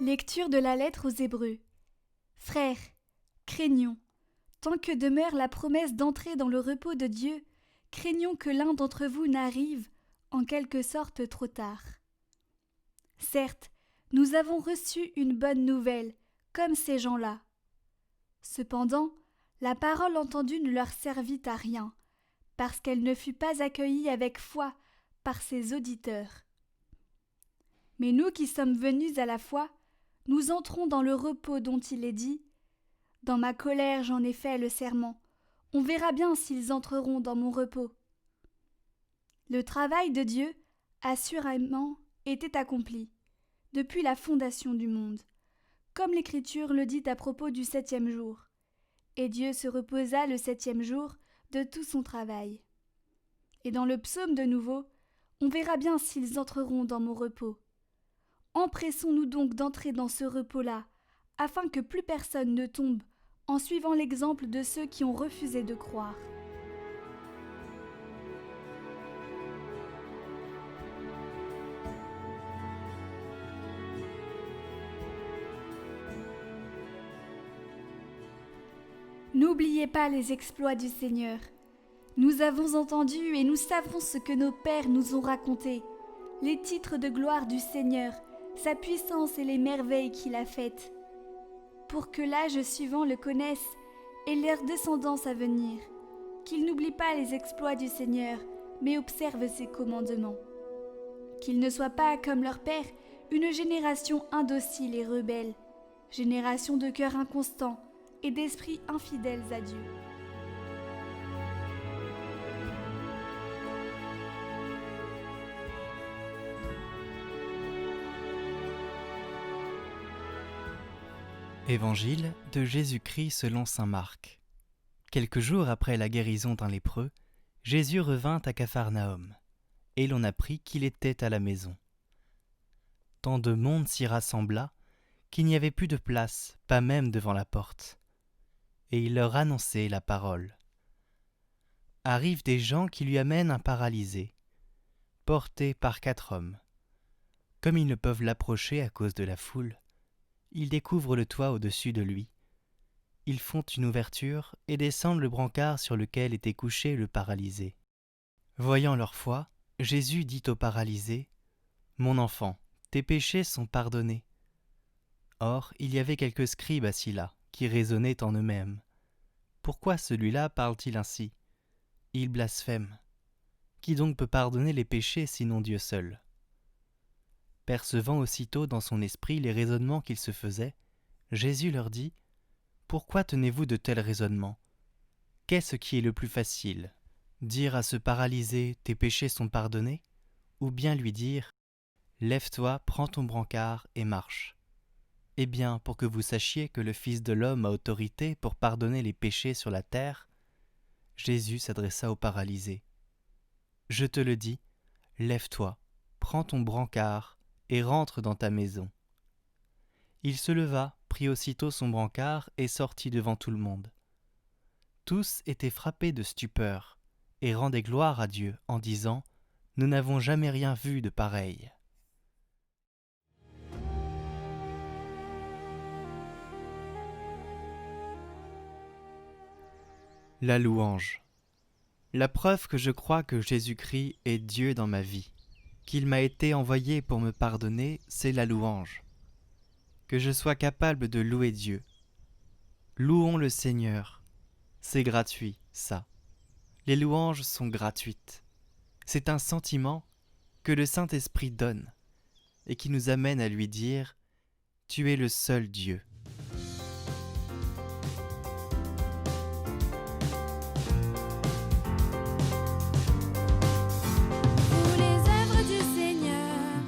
Lecture de la lettre aux Hébreux. Frères, craignons, tant que demeure la promesse d'entrer dans le repos de Dieu, craignons que l'un d'entre vous n'arrive, en quelque sorte, trop tard. Certes, nous avons reçu une bonne nouvelle, comme ces gens-là. Cependant, la parole entendue ne leur servit à rien, parce qu'elle ne fut pas accueillie avec foi par ses auditeurs. Mais nous qui sommes venus à la foi, nous entrons dans le repos dont il est dit « Dans ma colère j'en ai fait le serment, on verra bien s'ils entreront dans mon repos. » Le travail de Dieu, assurément, était accompli, depuis la fondation du monde, comme l'Écriture le dit à propos du 7e jour. Et Dieu se reposa le 7e jour de tout son travail. Et dans le psaume de nouveau, on verra bien s'ils entreront dans mon repos. Empressons-nous donc d'entrer dans ce repos-là, afin que plus personne ne tombe en suivant l'exemple de ceux qui ont refusé de croire. N'oubliez pas les exploits du Seigneur. Nous avons entendu et nous savons ce que nos pères nous ont raconté, les titres de gloire du Seigneur, sa puissance et les merveilles qu'il a faites, pour que l'âge suivant le connaisse et leur descendance à venir, qu'ils n'oublient pas les exploits du Seigneur, mais observent ses commandements. Qu'ils ne soient pas, comme leur père, une génération indocile et rebelle, génération de cœur inconstant et d'esprits infidèles à Dieu. Évangile de Jésus-Christ selon saint Marc. Quelques jours après la guérison d'un lépreux, Jésus revint à Capharnaüm, et l'on apprit qu'il était à la maison. Tant de monde s'y rassembla qu'il n'y avait plus de place, pas même devant la porte. Et il leur annonçait la parole. Arrivent des gens qui lui amènent un paralysé, porté par 4 hommes. Comme ils ne peuvent l'approcher à cause de la foule, ils découvrent le toit au-dessus de lui. Ils font une ouverture et descendent le brancard sur lequel était couché le paralysé. Voyant leur foi, Jésus dit au paralysé : « Mon enfant, tes péchés sont pardonnés. » Or, il y avait quelques scribes assis là, qui raisonnaient en eux-mêmes. Pourquoi celui-là parle-t-il ainsi ? Il blasphème. Qui donc peut pardonner les péchés sinon Dieu seul ? Percevant aussitôt dans son esprit les raisonnements qu'ils se faisaient, Jésus leur dit : « Pourquoi tenez-vous de tels raisonnements ? Qu'est-ce qui est le plus facile ? Dire à ce paralysé : tes péchés sont pardonnés ? Ou bien lui dire : lève-toi, prends ton brancard et marche. Eh bien, pour que vous sachiez que le Fils de l'homme a autorité pour pardonner les péchés sur la terre, Jésus s'adressa au paralysé. Je te le dis, lève-toi, prends ton brancard et rentre dans ta maison. Il se leva, prit aussitôt son brancard et sortit devant tout le monde. Tous étaient frappés de stupeur et rendaient gloire à Dieu en disant : Nous n'avons jamais rien vu de pareil. La louange. La preuve que je crois que Jésus-Christ est Dieu dans ma vie, qu'il m'a été envoyé pour me pardonner, c'est la louange. Que je sois capable de louer Dieu. Louons le Seigneur. C'est gratuit, ça. Les louanges sont gratuites. C'est un sentiment que le Saint-Esprit donne et qui nous amène à lui dire : Tu es le seul Dieu.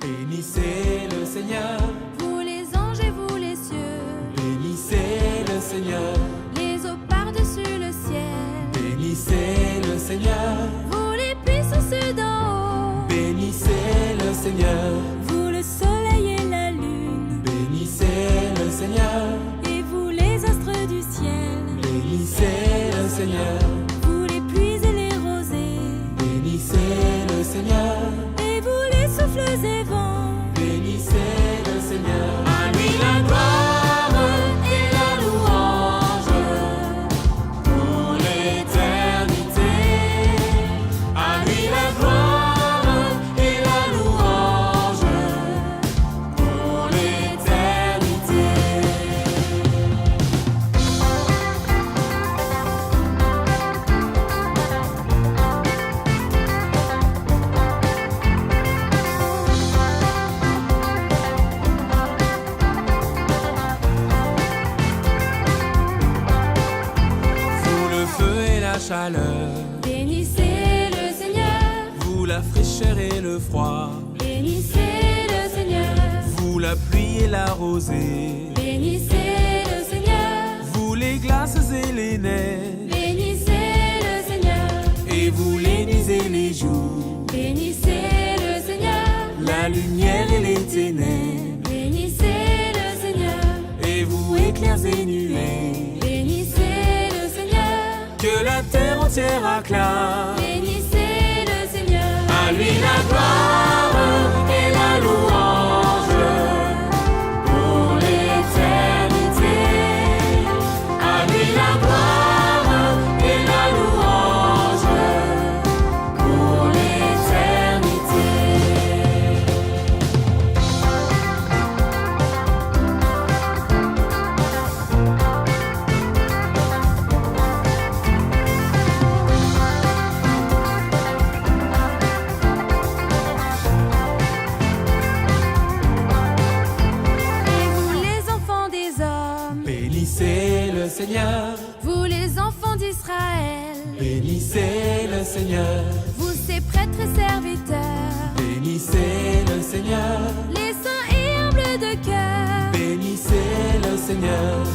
Bénissez le Seigneur, vous les anges et vous les cieux, bénissez le Seigneur, les eaux par-dessus le ciel, bénissez le Seigneur, vous les puissances d'en haut, bénissez le Seigneur, vous le soleil et la lune, bénissez le Seigneur, et vous les astres du ciel, bénissez le Seigneur, vous les pluies et les rosées, bénissez le Seigneur, et vous les souffles et vents, bénissez le Seigneur. À lui la chaleur, Bénissez le Seigneur, vous la fraîcheur et le froid, bénissez le Seigneur, vous la pluie et la rosée, bénissez le Seigneur, vous les glaces et les neiges, bénissez le Seigneur, et vous les nuits et les jours, bénissez le Seigneur, la lumière et les ténèbres, bénissez le Seigneur, et vous éclairs et nuées, bénissez le Seigneur, que la terre entière acclame. bénissez le Seigneur. À lui la gloire et la louange pour l'éternité. À lui la gloire et la louange pour l'éternité. Et vous les enfants des hommes, Bénissez le Seigneur, vous les enfants d'Israël, bénissez le Seigneur, vous ses prêtres et serviteurs, bénissez le Seigneur, les saints et humbles de cœur, bénissez le Seigneur,